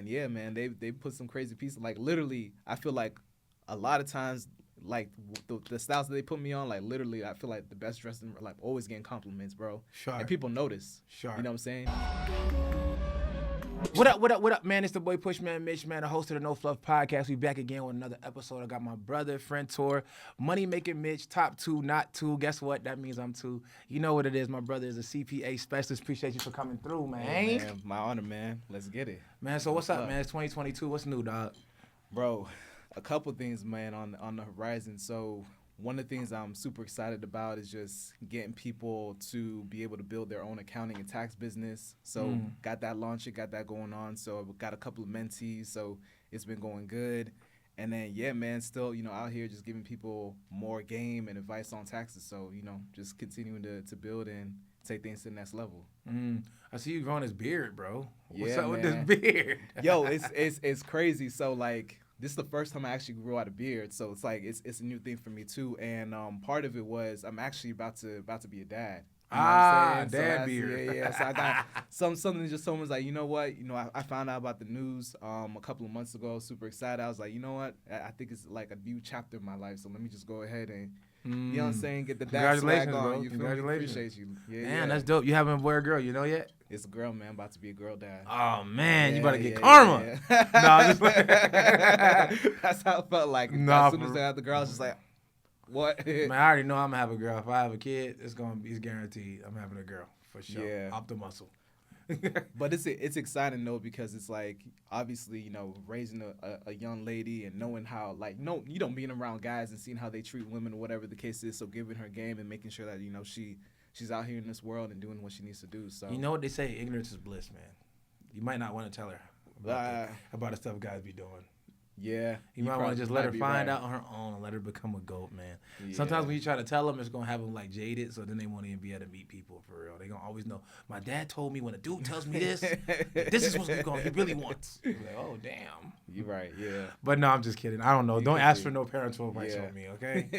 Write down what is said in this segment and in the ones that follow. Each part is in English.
And yeah, man, they put some crazy pieces. Like literally, I feel like a lot of times, like the styles that they put me on, like literally, I feel like the best dressed, like always getting compliments, bro. Sharp. And people notice. Sharp. You know what I'm saying? What up, man? It's the boy Pushman Mitch, man, the host of the No Fluff Podcast. We back again with another episode. I got my brother, friend Tor, Money Making Mitch, top 2, not 2. Guess what? That means I'm 2. You know what it is. My brother is a CPA specialist. Appreciate you for coming through, man. Hey, man, my honor, man. Let's get it. Man, so what's up, man? It's 2022. What's new, dog? Bro, a couple things, man, on the horizon. So one of the things I'm super excited about is just getting people to be able to build their own accounting and tax business. So got that launching, got that going on. So I've got a couple of mentees, so it's been going good. And then, yeah, man, still, out here just giving people more game and advice on taxes. So, just continuing to build and take things to the next level. I see you growing this beard, bro. What's Yeah, up with man. this beard? Yo, it's crazy. So, like, this is the first time I actually grew out a beard, so it's like it's a new thing for me too. And part of it was I'm actually about to be a dad. You know what I'm saying? Dad beard. Yeah. So I got something just someone's like, you know what? I found out about the news a couple of months ago. Super excited. I was like, you know what? I think it's like a new chapter in my life. So let me just go ahead and you know what I'm saying? Get the dad swag on. Bro. You feel me? Congratulations. Appreciate you. Yeah, Man, that's dope. You having a boy or girl? You know yet? It's a girl, man. About to be a girl dad. Oh man, you better get Yeah, karma. yeah. Nah, just That's how it felt like. Nah, as soon as I had the girl, I was just like, what? Man, I already know I'm gonna have a girl. If I have a kid, it's guaranteed. I'm having a girl for sure. Yeah. Up the muscle. But it's exciting though, because it's like obviously raising a young lady and knowing how, like, being around guys and seeing how they treat women or whatever the case is. So giving her game and making sure that she's out here in this world and doing what she needs to do. So you know what they say, ignorance is bliss, man. You might not want to tell her about the stuff guys be doing. Yeah, you might want to just let her find out on her own and let her become a goat, man. Yeah. Sometimes when you try to tell them, it's going to have them like jaded, so then they won't even be able to meet people for real. They're going to always know, my dad told me when a dude tells me this, this is what he really wants. You're like, oh, damn. You're right, yeah. But no, I'm just kidding. I don't know. Don't ask for no parental advice on me, okay?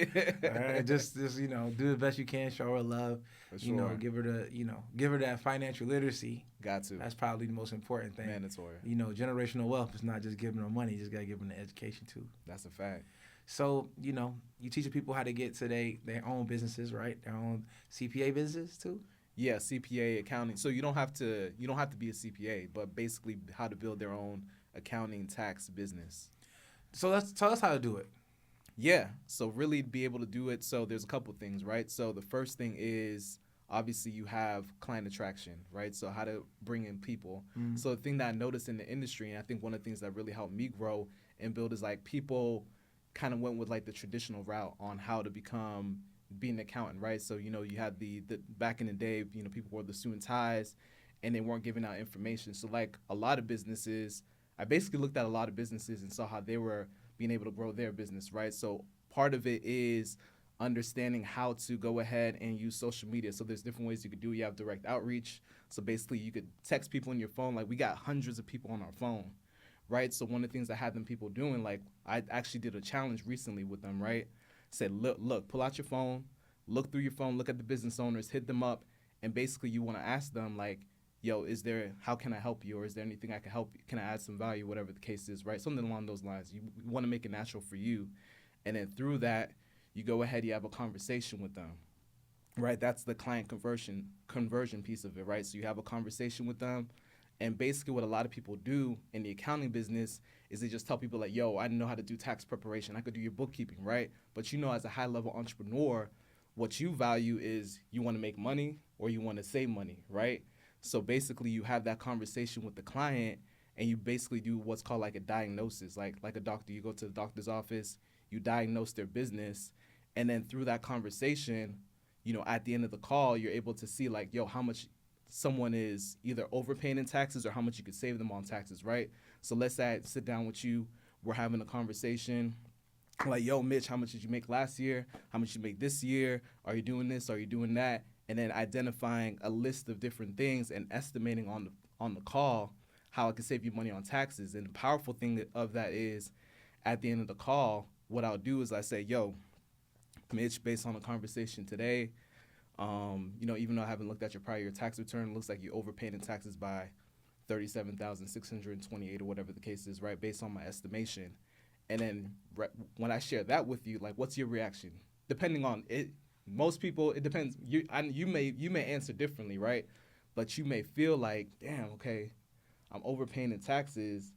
All right, just do the best you can, show her love. For sure. Give her that financial literacy. Got to. That's probably the most important thing. Mandatory. Generational wealth is not just giving them money. You just got to give them the education, too. That's a fact. So, you teach people how to get to their own businesses, right? Their own CPA businesses, too? Yeah, CPA, accounting. So you don't have to be a CPA, but basically how to build their own accounting tax business. So tell us how to do it. Yeah. So really be able to do it. So there's a couple things, right? So the first thing is obviously you have client attraction, right? So how to bring in people. Mm-hmm. So the thing that I noticed in the industry, and I think one of the things that really helped me grow and build, is like people kind of went with like the traditional route on how to be an accountant, right? So, you had the back in the day, people wore the suit and ties and they weren't giving out information. So like a lot of businesses, I basically looked at a lot of businesses and saw how they were being able to grow their business, right? So part of it is understanding how to go ahead and use social media. So there's different ways you could do it. You have direct outreach. So basically you could text people on your phone. Like we got hundreds of people on our phone, right? So one of the things I had them people doing, like I actually did a challenge recently with them, right? Said, look, pull out your phone, look through your phone, look at the business owners, hit them up, and basically you want to ask them like, yo, how can I help you? Or is there anything I can help you? Can I add some value? Whatever the case is, right? Something along those lines. You want to make it natural for you. And then through that, you go ahead, you have a conversation with them, right? That's the client conversion piece of it, right? So you have a conversation with them. And basically what a lot of people do in the accounting business is they just tell people like, yo, I know how to do tax preparation. I could do your bookkeeping, right? But as a high-level entrepreneur, what you value is you want to make money or you want to save money, right? So basically you have that conversation with the client and you basically do what's called like a diagnosis. Like a doctor, you go to the doctor's office, you diagnose their business, and then through that conversation, at the end of the call, you're able to see like, yo, how much someone is either overpaying in taxes or how much you could save them on taxes, right? So let's say I sit down with you, we're having a conversation, like, yo, Mitch, how much did you make last year? How much did you make this year? Are you doing this? Are you doing that? And then identifying a list of different things and estimating on the call how I can save you money on taxes. And the powerful thing of that is at the end of the call, what I'll do is I say, yo, Mitch, based on the conversation today, even though I haven't looked at your prior year tax return, it looks like you overpaid in taxes by $37,628 or whatever the case is, right? Based on my estimation. And then when I share that with you, like, what's your reaction? Depending on it, most people, it depends. You may answer differently, right? But you may feel like, damn, okay, I'm overpaying in taxes,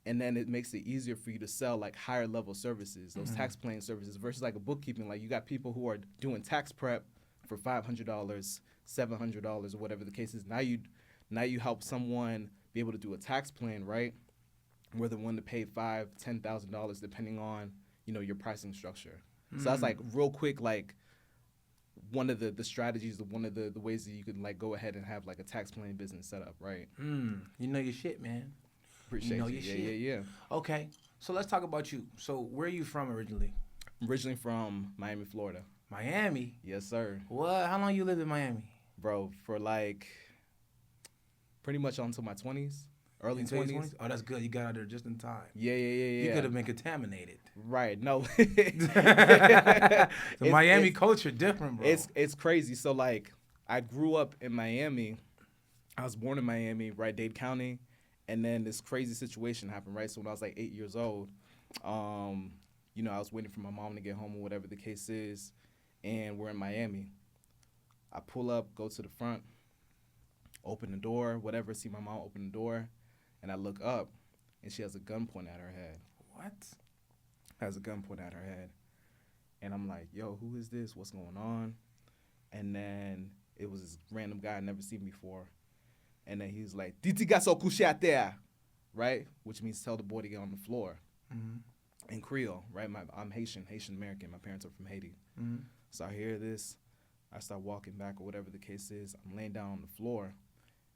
and then it makes it easier for you to sell like higher level services, those tax planning services, versus like a bookkeeping. Like, you got people who are doing tax prep for $500, $700, or whatever the case is. Now you help someone be able to do a tax plan, right? Where they're willing to pay $5,000, $10,000 depending on, your pricing structure. So that's like real quick, like one of the strategies, one of the ways that you can like go ahead and have like a tax planning business set up, right? You know your shit, man. Appreciate you. Yeah. Okay, so let's talk about you. So where are you from originally? Originally from Miami, Florida. Miami? Yes, sir. What? How long you lived in Miami? Bro, for like pretty much until my 20s. Early 20s. Oh, that's good. You got out there just in time. Yeah. You could have been contaminated. Right. No. The Miami culture different, bro. It's crazy. So, like, I grew up in Miami. I was born in Miami, right, Dade County. And then this crazy situation happened, right? So when I was like 8 years old, I was waiting for my mom to get home or whatever the case is. And we're in Miami. I pull up, go to the front, open the door, whatever, see my mom open the door. And I look up, and she has a gun pointed at her head. What? Has a gun pointed at her head. And I'm like, yo, who is this? What's going on? And then it was this random guy I'd never seen before. And then he was like, Titiga so couché à terre, right? Which means tell the boy to get on the floor. In Creole, right? I'm Haitian American. My parents are from Haiti. So I hear this. I start walking back or whatever the case is. I'm laying down on the floor.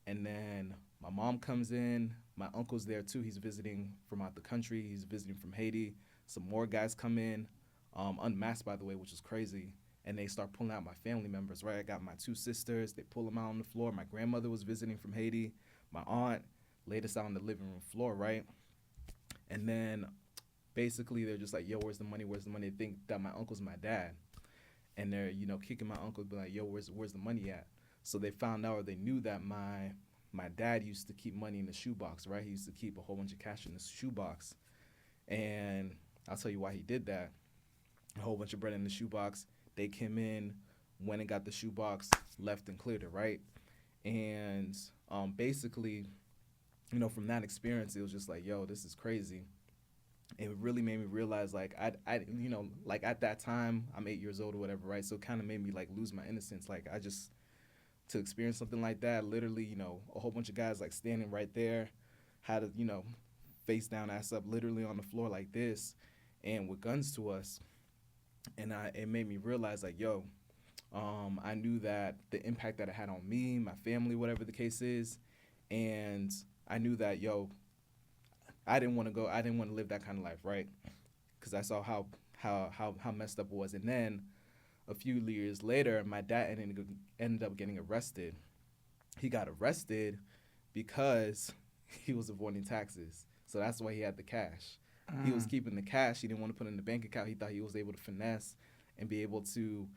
And then my mom comes in. My uncle's there too. He's visiting from out the country. He's visiting from Haiti. Some more guys come in, unmasked, by the way, which is crazy. And they start pulling out my family members, right? I got my 2 sisters. They pull them out on the floor. My grandmother was visiting from Haiti. My aunt laid us out on the living room floor, right? And then basically they're just like, yo, where's the money? Where's the money? They think that my uncle's my dad. And they're, kicking my uncle, be like, yo, where's the money at? So they found out, or they knew that my dad used to keep money in the shoebox, right? He used to keep a whole bunch of cash in the shoebox. And I'll tell you why he did that. A whole bunch of bread in the shoebox. They came in, went and got the shoebox, left and cleared it, right? And basically, from that experience, it was just like, yo, this is crazy. It really made me realize, like, I like at that time, I'm 8 years old or whatever, right? So it kind of made me, like, lose my innocence. Like, to experience something like that, literally, a whole bunch of guys, like, standing right there, had to, face down, ass up, literally on the floor like this, and with guns to us. And it made me realize, like, yo, I knew that the impact that it had on me, my family, whatever the case is, and I knew that, yo, I didn't want to live that kind of life, right? Because I saw how messed up it was. And then a few years later, my dad ended up getting arrested. He got arrested because he was avoiding taxes. So that's why he had the cash. He was keeping the cash. He didn't want to put it in the bank account. He thought he was able to finesse and be able to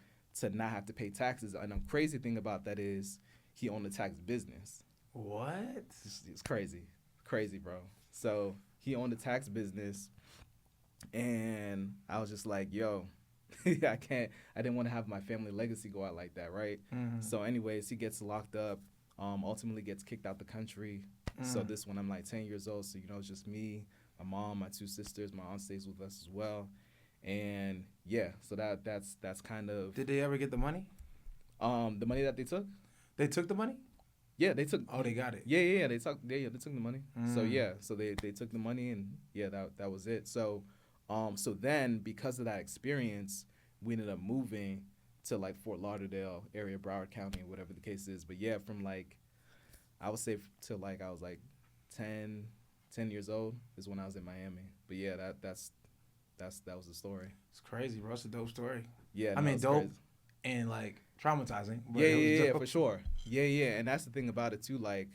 not have to pay taxes. And the crazy thing about that is he owned a tax business. What? It's crazy. Crazy, bro. So he owned a tax business, and I was just like, yo, I didn't want to have my family legacy go out like that, right? So anyways, he gets locked up, ultimately gets kicked out the country. So this when I'm like 10 years old, so, it's just me, my mom, my 2 sisters, my aunt stays with us as well. And yeah, so that's kind of. Did they ever get the money? The money that they took? They took the money? Yeah, they took. Oh, they got it. Yeah, they took the money. So yeah, so they took the money, and yeah, that was it. So so then because of that experience, we ended up moving to like Fort Lauderdale area, Broward County, whatever the case is. But yeah, from like I would say till like I was like 10 years old is when I was in Miami. But yeah, that was the story. It's crazy, bro. It's a dope story. Yeah, I mean, dope crazy. And like traumatizing. But yeah, for sure. Yeah, and that's the thing about it too. Like,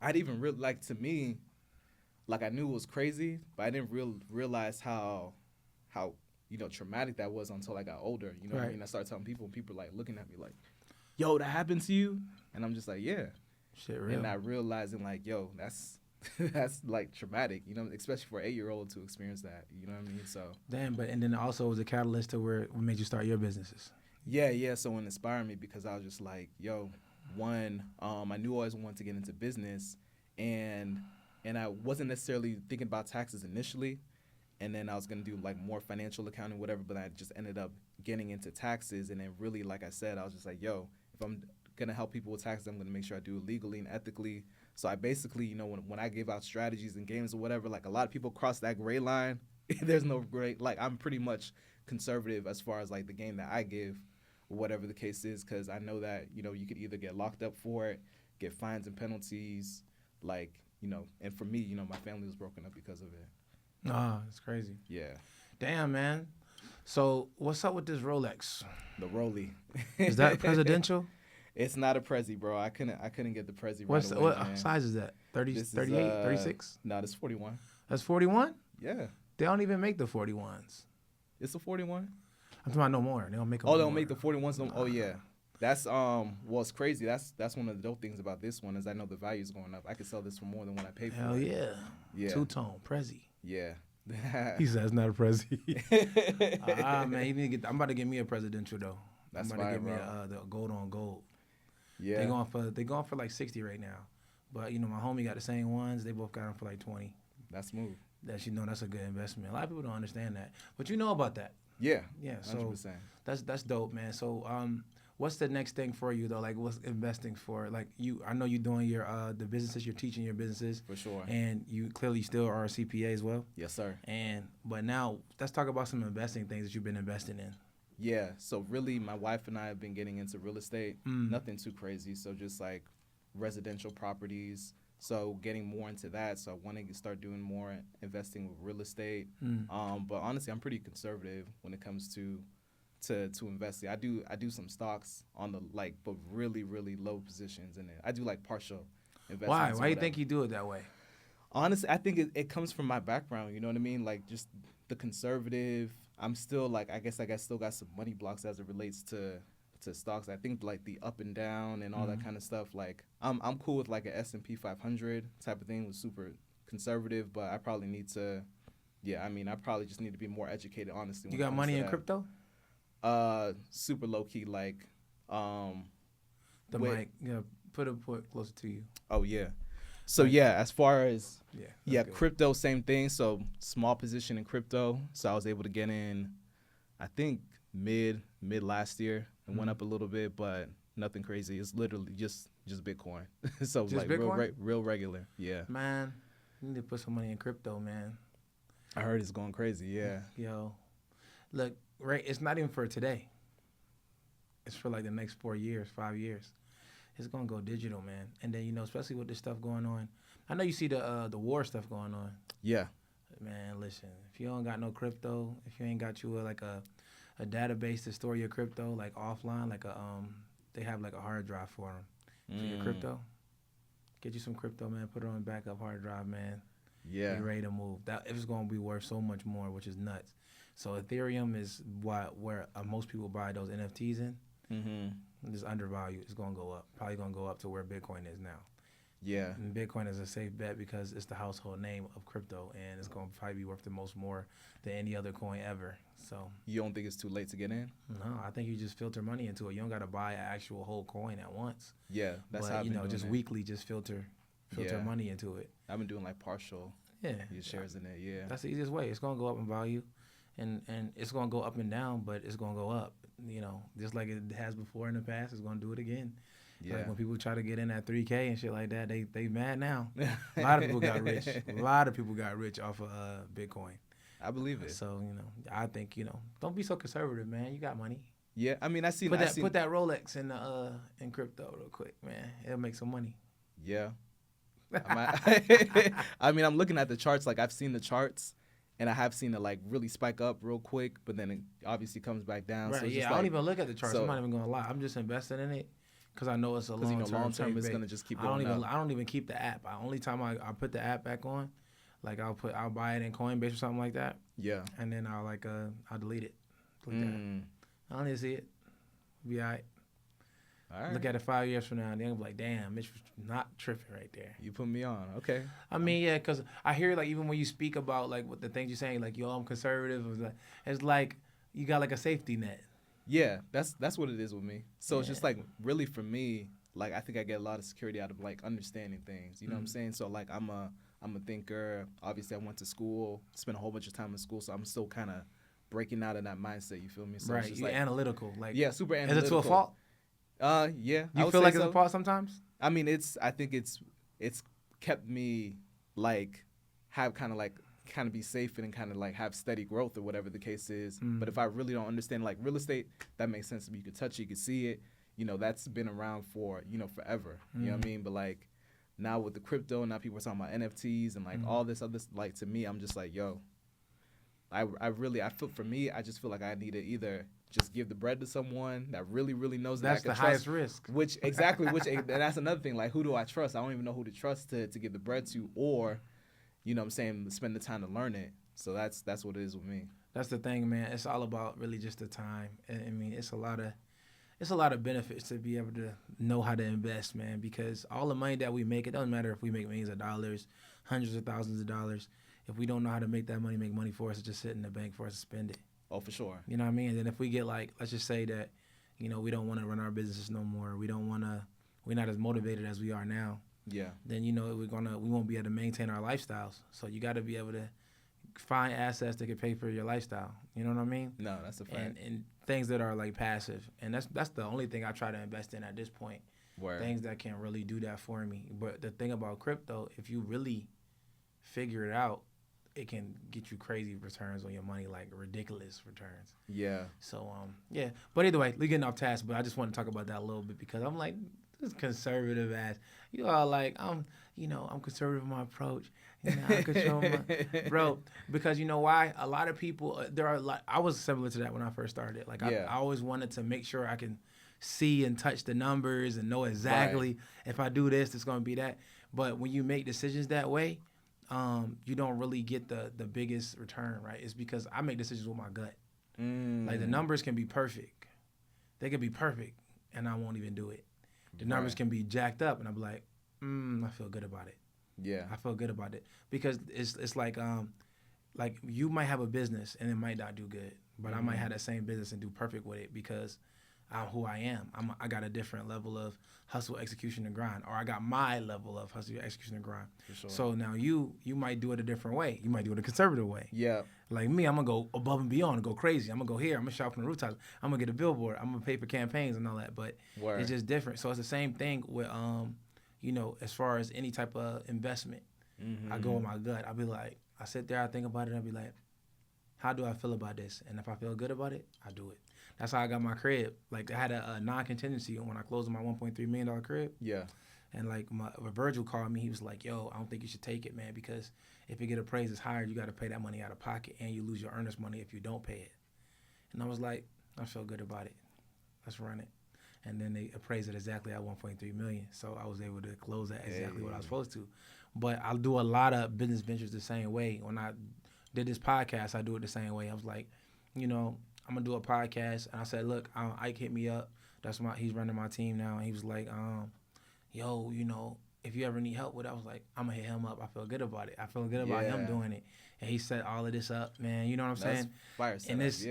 I'd even to me, like I knew it was crazy, but I didn't realize how traumatic that was until I got older. What I mean? I started telling people, and people like looking at me like, "Yo, that happened to you?" And I'm just like, "Yeah." Shit, real. And not realizing like, yo, that's that's like traumatic, you know, especially for an 8-year-old to experience that. You know what I mean? So Damn, but and then also was a catalyst to where what made you start your businesses. yeah. So it inspired me because I was just like, yo, I knew I always wanted to get into business, and I wasn't necessarily thinking about taxes initially, and then I was gonna do like more financial accounting, whatever. But I just ended up getting into taxes, and then really, like I said, I was just like, yo, if I'm gonna help people with taxes, I'm gonna make sure I do it legally and ethically. So I basically, you know, when I give out strategies and games or whatever, like a lot of people cross that gray line. There's no gray. Like I'm pretty much conservative as far as like the game that I give, or whatever the case is, because I know that, you know, you could either get locked up for it, get fines and penalties, like, you know. And for me, you know, my family was broken up because of it. Ah, it's crazy. Yeah. Damn, man. So what's up with this Rolex? The Rolly. Is that presidential? It's not a Prezi, bro. I couldn't get the Prezi What's right away, what man. size is that? 30, This is, 38, 36? No, this is 41. That's 41? Yeah. They don't even make the 41s. It's a 41? I'm talking about no more. They don't make them. Oh, they don't make the 41s. Oh, yeah. That's well, it's crazy. That's one of the dope things about this one is I know the value is going up. I could sell this for more than what I paid for. Hell it. yeah. Yeah. Two-tone, Prezi. Yeah. He says not a Prezi. Man, you need to get. I'm about to get me a presidential though. That's I'm about to fine, get me bro. the gold on gold. Yeah. They going for like 60 right now, but you know my homie got the same ones. They both got them for like 20. That's smooth. That's a good investment. A lot of people don't understand that, but you know about that. Yeah. Yeah. 100%. So that's dope, man. So what's the next thing for you though? Like what's investing for? Like I know you're doing your the businesses. You're teaching your businesses For sure. and you clearly still are a CPA as well. Yes, sir. But now let's talk about some investing things that you've been investing in. Yeah. So really, my wife and I have been getting into real estate. Nothing too crazy. So just like residential properties. So getting more into that. So I want to start doing more investing with real estate. But honestly, I'm pretty conservative when it comes to investing. I do some stocks on the but really really low positions in it. I do like partial investments. Why you think you do it that way? Honestly, I think it comes from my background. You know what I mean? Like just the conservative. I'm still like I guess still got some money blocks as it relates to stocks. I think like the up and down and all that kind of stuff. Like I'm cool with like an S&P 500 type of thing. Was super conservative, but I probably need to. Yeah, I mean, I probably just need to be more educated. Honestly, You got money in crypto? Super low key. Like The mic, put it closer to you. Oh yeah. So yeah, as far as good. crypto, same thing. So small position in crypto. So I was able to get in, I think mid last year. It went up a little bit, but nothing crazy. It's literally just Bitcoin. So Just like Bitcoin? real regular. Yeah. Man, you need to put some money in crypto, man. I heard it's going crazy. Yeah. Yo, look, right? It's not even for today. It's for like the next 4 years, 5 years. It's gonna go digital, man. And then especially with this stuff going on. I know you see the war stuff going on. Yeah. Man, listen. If you don't got no crypto, if you ain't got you a database to store your crypto like offline, like they have like a hard drive for them for your crypto. Get you some crypto, man. Put it on a backup hard drive, man. Yeah. Be ready to move. That it's gonna be worth so much more, which is nuts. So Ethereum is where most people buy those NFTs in. It's undervalued. It's gonna go up. Probably gonna go up to where Bitcoin is now. Yeah. And Bitcoin is a safe bet because it's the household name of crypto, and it's gonna probably be worth the most more than any other coin ever. So You don't think it's too late to get in? no, I think you just filter money into it. You don't gotta buy an actual whole coin at once. Yeah. That's how I've been doing just it. weekly, just filter money into it. I've been doing like partial shares in it. Yeah. That's the easiest way. It's gonna go up in value, and it's gonna go up and down, but it's gonna go up. Just like it has before in the past, it's gonna do it again. Yeah. Like when people try to get in at 3K and shit like that, they mad now. A lot of people got rich. A lot of people got rich off of Bitcoin. I believe it. So I think don't be so conservative, man. You got money. Yeah. I mean, I seen Put that Rolex in crypto real quick, man. It'll make some money. Yeah. I mean, I'm looking at the charts. Like I've seen the charts, and I have seen it like really spike up real quick, but then it obviously comes back down. Right. So it's Yeah. just I don't even look at the charts. so- I'm not even gonna lie. I'm just investing in it because I know it's a long term. long term it's gonna just keep going up. I don't even keep the app. Only time I put the app back on, like I'll buy it in Coinbase or something like that, Yeah. and then I'll delete it. Delete that. I don't need to see it. Be alright. All right. Look at it 5 years from now, and they'll be like, damn, Mitch was not tripping right there. You put me on. Okay. I mean, yeah, because I hear, like, even when you speak about, like, what the things you're saying, like, yo, I'm conservative, it's like you got, like, a safety net. Yeah, that's what it is with me. So it's just, Yeah. like, really for me, like, I think I get a lot of security out of, like, understanding things. You know what I'm saying? So, like, I'm a thinker. Obviously, I went to school, spent a whole bunch of time in school, so I'm still kind of breaking out of that mindset. You feel me? So Right, it's just you're like, analytical. Like, yeah, super is analytical. it to a fault? Yeah. You feel like it's a fault sometimes? I mean, I think it's kept me, like, have kind of be safe and kind of, like, have steady growth or whatever the case is. But if I really don't understand, like, real estate, that makes sense to me. You could touch it, you could see it. You know, that's been around for, forever. You know what I mean? But, like, now with the crypto, now people are talking about NFTs and, like, all this other, like, to me, I'm just like, yo, I feel, for me, I just feel like I need to either just give the bread to someone that really, really knows that I can That's the trust, highest risk. And that's another thing. Like, who do I trust? I don't even know who to trust to give the bread to, or, you know what I'm saying, spend the time to learn it. So that's what it is with me. That's the thing, man. It's all about really just the time. I mean, it's a lot of benefits to be able to know how to invest, man, because all the money that we make, it doesn't matter if we make millions of dollars, hundreds of thousands of dollars. If we don't know how to make that money make money for us, it's just sit in the bank for us to spend it. Oh, for sure. You know what I mean? And then if we get, like, let's just say that, we don't want to run our businesses no more. We're not as motivated as we are now. Yeah. Then, we won't be able to maintain our lifestyles. So you got to be able to find assets that can pay for your lifestyle. You know what I mean? No, that's a fact. And things that are, like, passive. And that's the only thing I try to invest in at this point. Word. Things that can really do that for me. But the thing about crypto, if you really figure it out, it can get you crazy returns on your money, like ridiculous returns. Yeah. So, yeah. But either way, we're getting off task, but I just want to talk about that a little bit because I'm like, this conservative ass. You are like, I'm conservative in my approach. I control my, bro, because you know why? A lot of people, I was similar to that when I first started. Like, I always wanted to make sure I can see and touch the numbers and know exactly if I do this, it's going to be that. But when you make decisions that way, you don't really get the biggest return, right? It's because I make decisions with my gut. Like, the numbers can be perfect. They can be perfect, and I won't even do it. The numbers can be jacked up, and I'll be like, I feel good about it. Yeah. I feel good about it. Because it's like you might have a business, and it might not do good, but I might have that same business and do perfect with it because I'm who I am. I got a different level of hustle, execution, and grind, or I got my level of hustle, execution, and grind. For sure. So now you might do it a different way. You might do it a conservative way. Yeah. Like me, I'm gonna go above and beyond and go crazy. I'm gonna go here. I'm gonna shop on the rooftops. I'm gonna get a billboard. I'm gonna pay for campaigns and all that. But it's just different. So it's the same thing with as far as any type of investment. I go with my gut. I'll be like, I sit there, I think about it, I'll be like, how do I feel about this? And if I feel good about it, I do it. That's how I got my crib. Like, I had a non-contingency when I closed on my $1.3 million crib. Yeah. And, like, Virgil called me. He was like, yo, I don't think you should take it, man, because if it get appraised as higher, you got to pay that money out of pocket, and you lose your earnest money if you don't pay it. And I was like, I feel good about it. Let's run it. And then they appraised it exactly at $1.3 million. So I was able to close that exactly what I was supposed to. But I'll do a lot of business ventures the same way. When I did this podcast, I do it the same way. I was like, I'm going to do a podcast. And I said, look, Ike hit me up. He's running my team now. And he was like, yo, if you ever need help with it, I was like, I'm going to hit him up. I feel good about it. I feel good about him doing it. And he set all of this up, man. You know what I'm saying? Fire and it's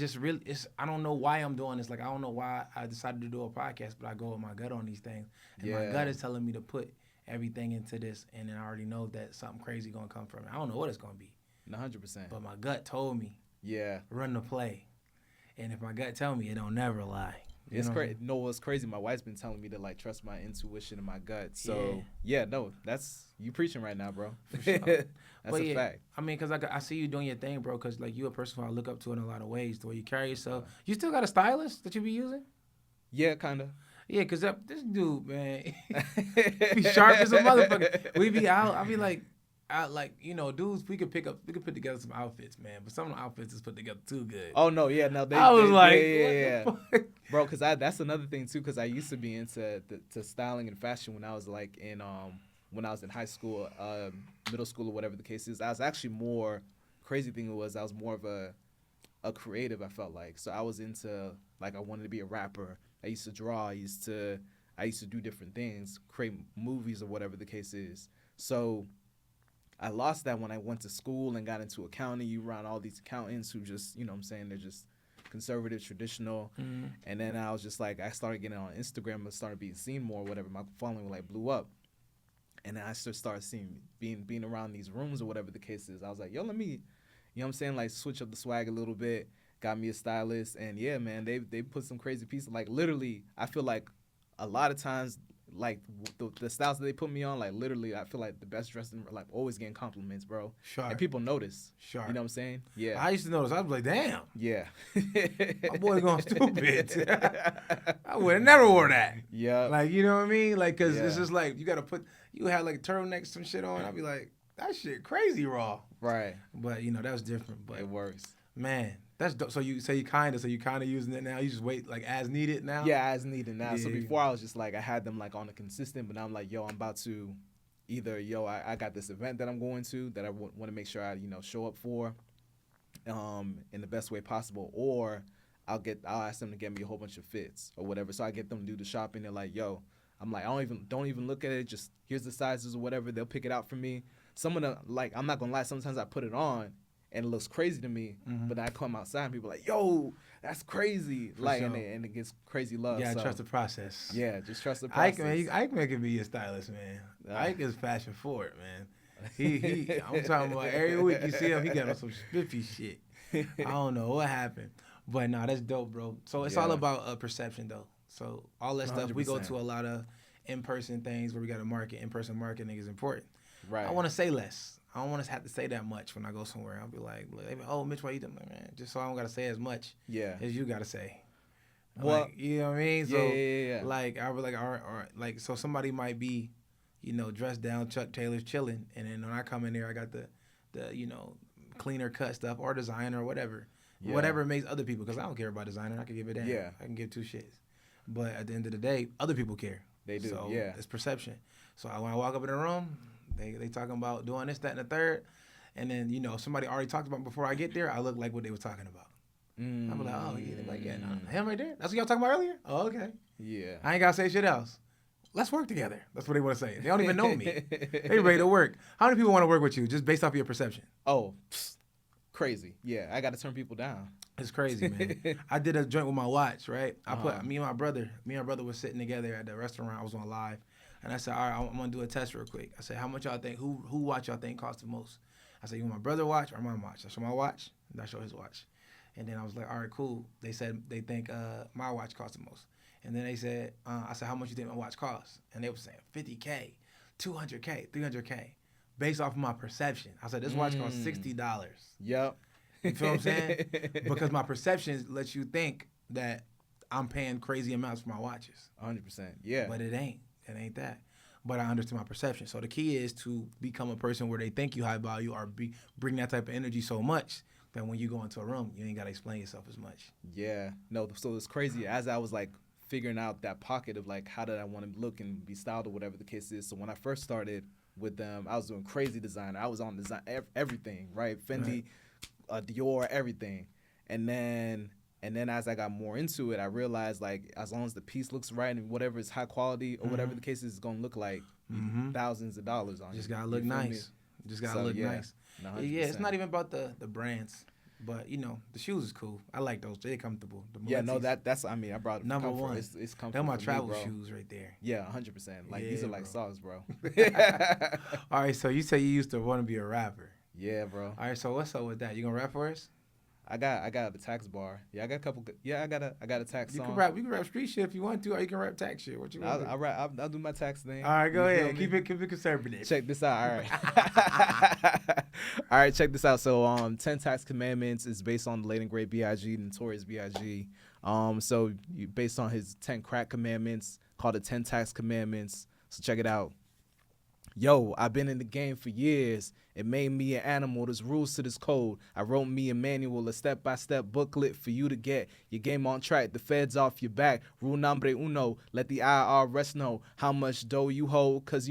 just really, I don't know why I'm doing this. Like, I don't know why I decided to do a podcast, but I go with my gut on these things. And my gut is telling me to put everything into this. And then I already know that something crazy going to come from it. I don't know what it's going to be. 100%. But my gut told me, run the play. And if my gut tell me, it don't never lie. It's crazy. No, what's crazy? My wife's been telling me to, like, trust my intuition and my gut. So that's you preaching right now, bro. For sure. That's a fact. I mean, because I see you doing your thing, bro. Because, like, you a person who I look up to in a lot of ways. The way you carry yourself. You still got a stylist that you be using? Yeah, kind of. Yeah, because this dude, man, be sharp as a motherfucker. We be out. I be like, dudes, we could put together some outfits, man. But some of the outfits is put together too good. Oh no, yeah, no. Bro, because that's another thing too. Because I used to be into to styling and fashion when I was like in high school, middle school, or whatever the case is. I was actually more crazy thing was I was more of a creative. I felt like so I was into like I wanted to be a rapper. I used to draw. I used to do different things, create movies or whatever the case is. So I lost that when I went to school and got into accounting. You around all these accountants who just, you know what I'm saying, they're just conservative, traditional. And then I was just like, I started getting on Instagram and started being seen more or whatever. My following like blew up. And then I just started seeing, being around these rooms or whatever the case is. I was like, yo, let me, you know what I'm saying, like switch up the swag a little bit. Got me a stylist. And yeah, man, they put some crazy pieces. Like literally, I feel like a lot of times, like the styles that they put me on, like literally, I feel like the best dressed in, like always getting compliments, bro. Sure. And people notice. Sure. You know what I'm saying? Yeah. I used to notice. I was like, damn. Yeah. My boy going stupid. I would have never wore that. Yeah. Like, you know what I mean? Like, cause it's just like you gotta you had like turtlenecks, some shit on. I'd be like, that shit crazy raw. Right. But you know that was different. But it works. Man, that's dope. So you kind of using it now. You just wait like as needed now. Yeah, as needed now. Yeah. So before I was just like I had them like on a consistent, but now I'm like, yo, I'm about to either I got this event that I'm going to that I want to make sure I show up for, in the best way possible, or I'll ask them to get me a whole bunch of fits or whatever. So I get them to do the shopping. They're like, yo, I'm like, don't even look at it. Just here's the sizes or whatever. They'll pick it out for me. Some of the, like, I'm not gonna lie. Sometimes I put it on and it looks crazy to me, but then I come outside and people are like, yo, that's crazy. For like, sure. and it gets crazy love. Yeah, so, trust the process. Yeah, just trust the process. Ike can be a stylist, man. Ike is fashion forward, man. I'm talking about every week you see him, he got on some spiffy shit. I don't know what happened. But nah, that's dope, bro. So it's all about perception, though. So all that 100%. Stuff, we go to a lot of in-person things where we got to market. In-person marketing is important. Right. I want to say less. I don't want to have to say that much when I go somewhere. I'll be like, oh, Mitch, why you doing that, man? Just so I don't got to say as much as you got to say. Well, like, you know what I mean? So, yeah. Like, I was like, all right. Like, so somebody might be, dressed down, Chuck Taylor's chilling. And then when I come in there, I got the cleaner cut stuff or designer or whatever. Yeah. Whatever makes other people, because I don't care about designer. I can give a damn. Yeah. I can give two shits. But at the end of the day, other people care. They do, so yeah. It's perception. So when I walk up in the room, they talking about doing this, that, and the third. And then, somebody already talked about it before I get there, I look like what they were talking about. I'm like, oh, yeah. They're like, yeah, no, him right there? That's what y'all talking about earlier? Oh, okay. Yeah. I ain't got to say shit else. Let's work together. That's what they want to say. They don't even know me. They ready to work. How many people want to work with you just based off of your perception? Oh, crazy. Yeah, I got to turn people down. It's crazy, man. I did a joint with my watch, right? I put me and my brother was sitting together at the restaurant. I was on live. And I said, all right, I'm going to do a test real quick. I said, how much y'all think, who watch y'all think costs the most? I said, you want my brother watch or my watch? I show my watch, and I show his watch. And then I was like, all right, cool. They said they think my watch costs the most. And then they said, I said, how much you think my watch costs? And they were saying $50K, $200K, $300K, based off of my perception. I said, this watch costs $60. Yep. You feel what I'm saying? Because my perception lets you think that I'm paying crazy amounts for my watches. 100%, yeah. But it ain't. It ain't that. But I understand my perception. So the key is to become a person where they think you high value or bring that type of energy so much that when you go into a room, you ain't got to explain yourself as much. Yeah. No, so it's crazy. As I was like figuring out that pocket of like how did I want to look and be styled or whatever the case is. So when I first started with them, I was doing crazy design. I was on design everything, right? Fendi, Dior, everything. And then as I got more into it, I realized like as long as the piece looks right and whatever is high quality or whatever the case is, it's gonna look like thousands of dollars on it. Just gotta look nice. Just gotta look nice. 100%. Yeah, it's not even about the brands, but the shoes is cool. I like those. They're comfortable. That's I mean I brought number comfort. one. It's comfortable. They're my travel shoes right there. Yeah, 100%. Like these are like socks, bro. All right, so you say you used to want to be a rapper. Yeah, bro. All right, so what's up with that? You gonna rap for us? I got the tax bar. Yeah, I got a couple. Yeah, I got a tax song. You can rap street shit if you want to, or you can rap tax shit. What you want? I'll do my tax thing. All right, go ahead. Keep it conservative. Check this out. All right. All right, check this out. So 10 Tax Commandments is based on the late and great B.I.G., Notorious B.I.G. So based on his 10 crack commandments called the 10 Tax Commandments. So check it out. Yo, I've been in the game for years. It made me an animal. There's rules to this code. I wrote me a manual, a step-by-step booklet for you to get your game on track. The feds off your back. Rule nombre uno. Let the IRS know how much dough you hold, because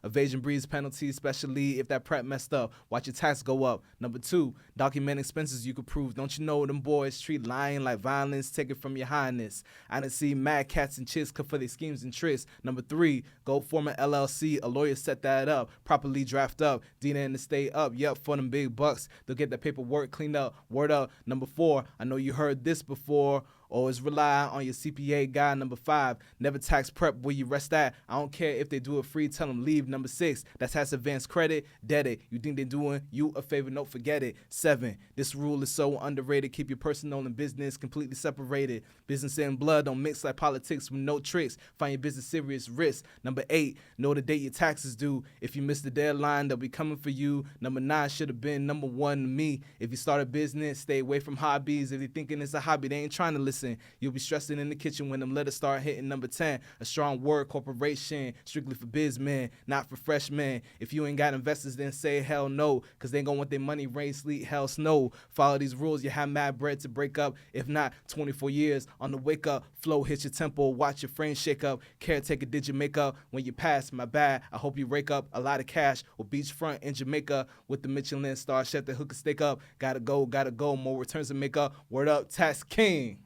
Evasion breeds penalties, especially if that prep messed up. Watch your tax go up. Number 2, document expenses you could prove. Don't you know them boys treat lying like violence? Take it from your highness. I done see mad cats and chicks cut for their schemes and tricks. Number 3, go form an LLC. A lawyer set that up. Properly draft up. Dina and the stay up. Yep, for them big bucks. They'll get the paperwork cleaned up. Word up. Number 4, I know you heard this before. Always rely on your CPA guy. Number 5, never tax prep where you rest at. I don't care if they do it free, tell them leave. Number 6, that's has advanced credit, debt it. You think they're doing you a favor, no, forget it. 7, this rule is so underrated. Keep your personal and business completely separated. Business and blood don't mix like politics with no tricks. Find your business serious risk. Number 8, know the date your taxes due. If you miss the deadline, they'll be coming for you. Number 9 should have been number 1 to me. If you start a business, stay away from hobbies. If you're thinking it's a hobby, they ain't trying to listen. You'll be stressing in the kitchen when them letters start hitting. Number 10, a strong word corporation, strictly for bizmen, not for freshmen. If you ain't got investors, then say hell no, because they ain't gonna want their money rain, sleet, hell, snow. Follow these rules, you have mad bread to break up. If not, 24 years on the wake up, flow hit your temple, watch your frame shake up. Caretaker did your makeup when you pass, my bad. I hope you rake up a lot of cash or beachfront in Jamaica with the Michelin star chef that hook a stick up. Gotta go, more returns to make up. Word up, Tax King.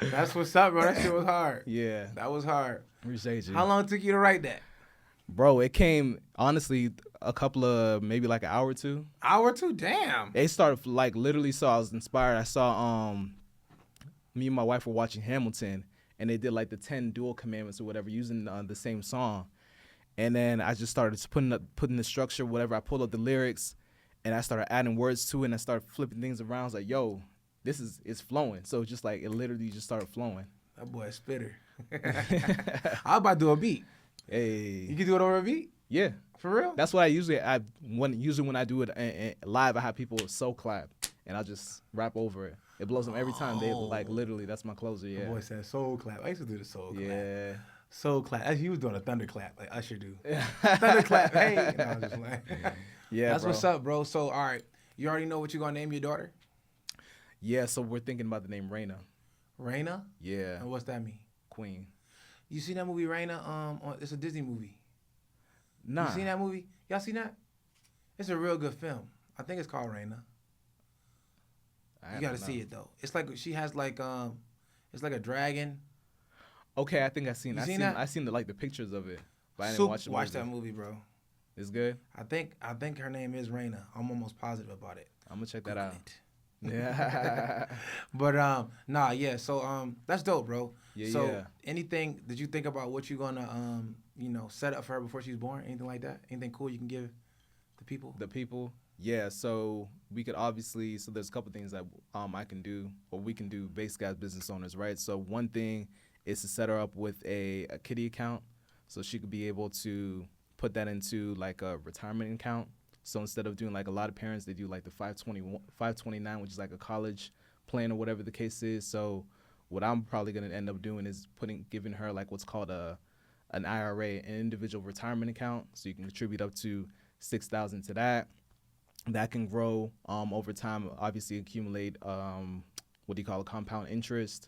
That's what's up, bro. That shit was hard. Yeah. That was hard. Appreciate you. How long took you to write that? Bro, it came, honestly, a couple of, maybe like an hour or two. Hour or two? Damn. It started like literally, so I was inspired. I saw, me and my wife were watching Hamilton, and they did like the 10 dual commandments or whatever using the same song. And then I just started putting the structure, whatever. I pulled up the lyrics. And I started adding words to it, and I started flipping things around. I was like, yo, it's flowing. So just like, it literally just started flowing. That boy a spitter. I was about to do a beat. Hey. You can do it over a beat? Yeah. For real? That's what usually when I do it live, I have people so clap, and I'll just rap over it. It blows them every time. They like, literally, that's my closer, yeah. The boy said soul clap. I used to do the soul clap. Yeah. Soul clap. He was doing a thunder clap, like Usher do. Thunder clap. Hey. No, I was just like... Yeah, that's bro. What's up, bro. So, all right, you already know what you're gonna name your daughter? Yeah, so we're thinking about the name Raina. Raina? Yeah. And what's that mean? Queen. You seen that movie Raina? It's a Disney movie. Nah. You seen that movie? Y'all seen that? It's a real good film. I think it's called Raina. You gotta see it though. It's like she has like it's like a dragon. Okay, I think I seen that? I seen the pictures of it, but I didn't watch the movie. Watch that movie, bro. It's good? I think her name is Raina. I'm almost positive about it. I'm gonna check that out. Yeah. But nah, yeah. So that's dope, bro. Yeah, so yeah. Anything did you think about what you're gonna set up for her before she's born? Anything like that? Anything cool you can give the people? The people? Yeah, so we could obviously, so there's a couple things that I can do, or we can do basically as business owners, right? So one thing is to set her up with a kitty account, so she could be able to put that into like a retirement account. So instead of doing like a lot of parents, they do like the 529, which is like a college plan or whatever the case is. So what I'm probably going to end up doing is giving her like what's called an IRA, an individual retirement account. So you can contribute up to $6,000 to that. That can grow over time, obviously accumulate compound interest.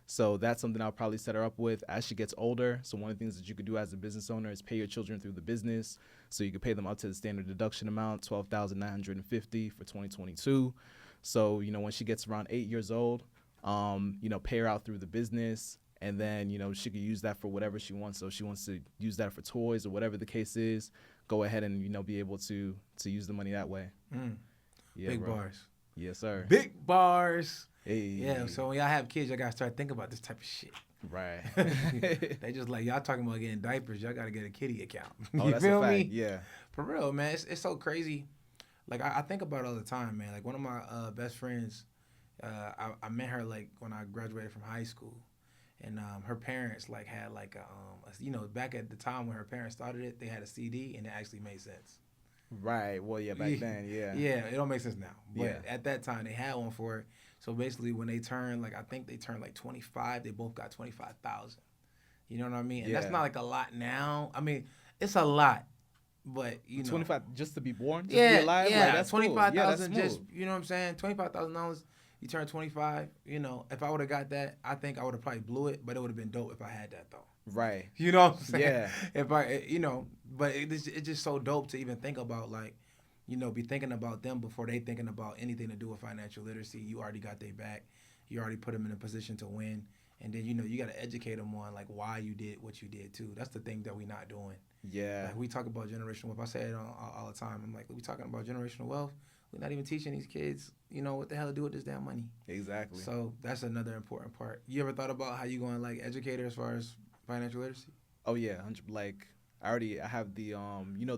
So that's something I'll probably set her up with as she gets older. So one of the things that you could do as a business owner is pay your children through the business. So you could pay them up to the standard deduction amount, $12,950 for 2022. So, when she gets around 8 years old, pay her out through the business. And then, she could use that for whatever she wants. So if she wants to use that for toys or whatever the case is, go ahead and, be able to use the money that way. Yeah, big bro. bars. Yes, sir. Big bars. Hey. Yeah, so when y'all have kids, y'all got to start thinking about this type of shit. Right. They just like, y'all talking about getting diapers, y'all got to get a kitty account. Oh, you that's feel a fact. me? Yeah. For real, man. It's so crazy. Like, I think about it all the time, man. Like, one of my best friends, I met her, like, when I graduated from high school. And her parents, like, had, like, back at the time when her parents started it, they had a CD, and it actually made sense. Right. Well, yeah, back then, yeah. Yeah, it don't make sense now. But Yeah. at that time, they had one for it. So basically, when they turned, like, I think they turned, like, 25, they both got 25,000. You know what I mean? And that's not, like, a lot now. I mean, it's a lot. But, 25 just to be born? Just yeah, to be alive? yeah. Like, that's 25,000 cool. Yeah, just, you know what I'm saying? $25,000 You turn 25. You know, if I would have got that, I think I would have probably blew it, but it would have been dope if I had that though. Right. You know what I'm saying? Yeah. If I, you know, but it's just so dope to even think about, like, you know, be thinking about them before they thinking about anything to do with financial literacy. You already got their back. You already put them in a position to win. And then, you know, you got to educate them on, like, why you did what you did, too. That's the thing that we not doing. Yeah. Like, we talk about generational wealth. I say it all the time. I'm like, we talking about generational wealth. We're not even teaching these kids, you know, what the hell to do with this damn money. Exactly. So that's another important part. You ever thought about how you going to, like, educate her as far as financial literacy? Oh, yeah. Like, I have the, you know,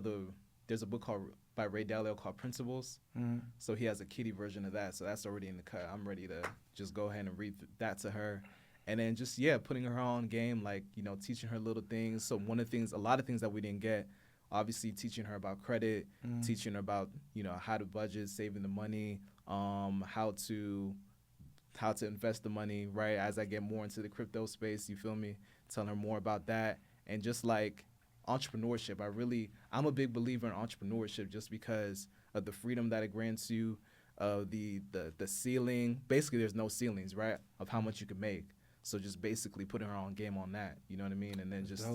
there's a book by Ray Dalio called Principles. Mm-hmm. So he has a kiddie version of that. So that's already in the cut. I'm ready to just go ahead and read that to her. And then just, putting her on game, like, you know, teaching her little things. So a lot of things that we didn't get, obviously teaching her about credit, teaching her about, you know, how to budget, saving the money, how to invest the money, right? As I get more into the crypto space, you feel me? Telling her more about that. And just like entrepreneurship, I'm a big believer in entrepreneurship just because of the freedom that it grants you, the ceiling. Basically, there's no ceilings, right, of how much you can make. So just basically putting her on game on that, you know what I mean? And then just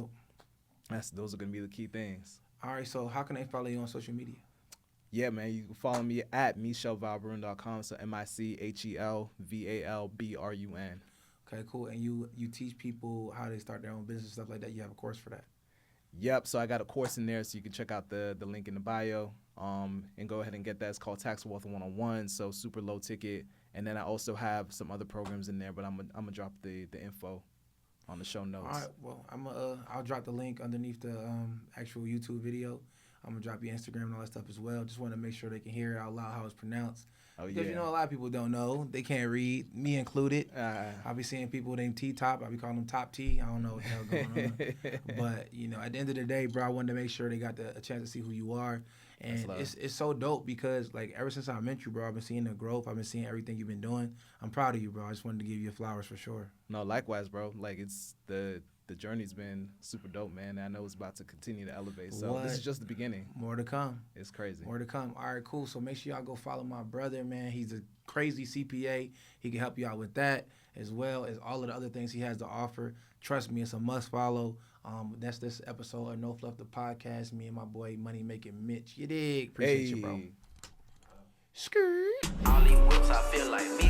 those are gonna be the key things. All right, so how can they follow you on social media? Yeah, man, you can follow me at michelvalburn.com. So MICHELVALBRUN. Okay, cool. And you teach people how they start their own business, stuff like that. You have a course for that. Yep. So I got a course in there, so you can check out the link in the bio, and go ahead and get that. It's called Tax Wealth 101. So super low ticket. And then I also have some other programs in there, but I'm gonna drop the info on the show notes. All right. Well, I'll drop the link underneath the actual YouTube video. I'm gonna drop your Instagram and all that stuff as well. Just want to make sure they can hear it out loud how it's pronounced. Oh, because yeah. you know a lot of people don't know. They can't read, me included. I'll be seeing people named T-Top. I'll be calling them Top T. I don't know what the hell going on. But, you know, at the end of the day, bro, I wanted to make sure they got a chance to see who you are. And it's so dope because, like, ever since I met you, bro, I've been seeing the growth. I've been seeing everything you've been doing. I'm proud of you, bro. I just wanted to give you flowers for sure. No, likewise, bro. Like, it's the journey's been super dope, man. I know it's about to continue to elevate. So this is just the beginning. More to come. It's crazy. More to come. All right, cool. So make sure y'all go follow my brother, man. He's a crazy CPA. He can help you out with that as well as all of the other things he has to offer. Trust me, it's a must follow. That's this episode of No Fluff the Podcast. Me and my boy Money Making Mitch. You dig? Appreciate you, bro. Skirt. All these whips, I feel like me.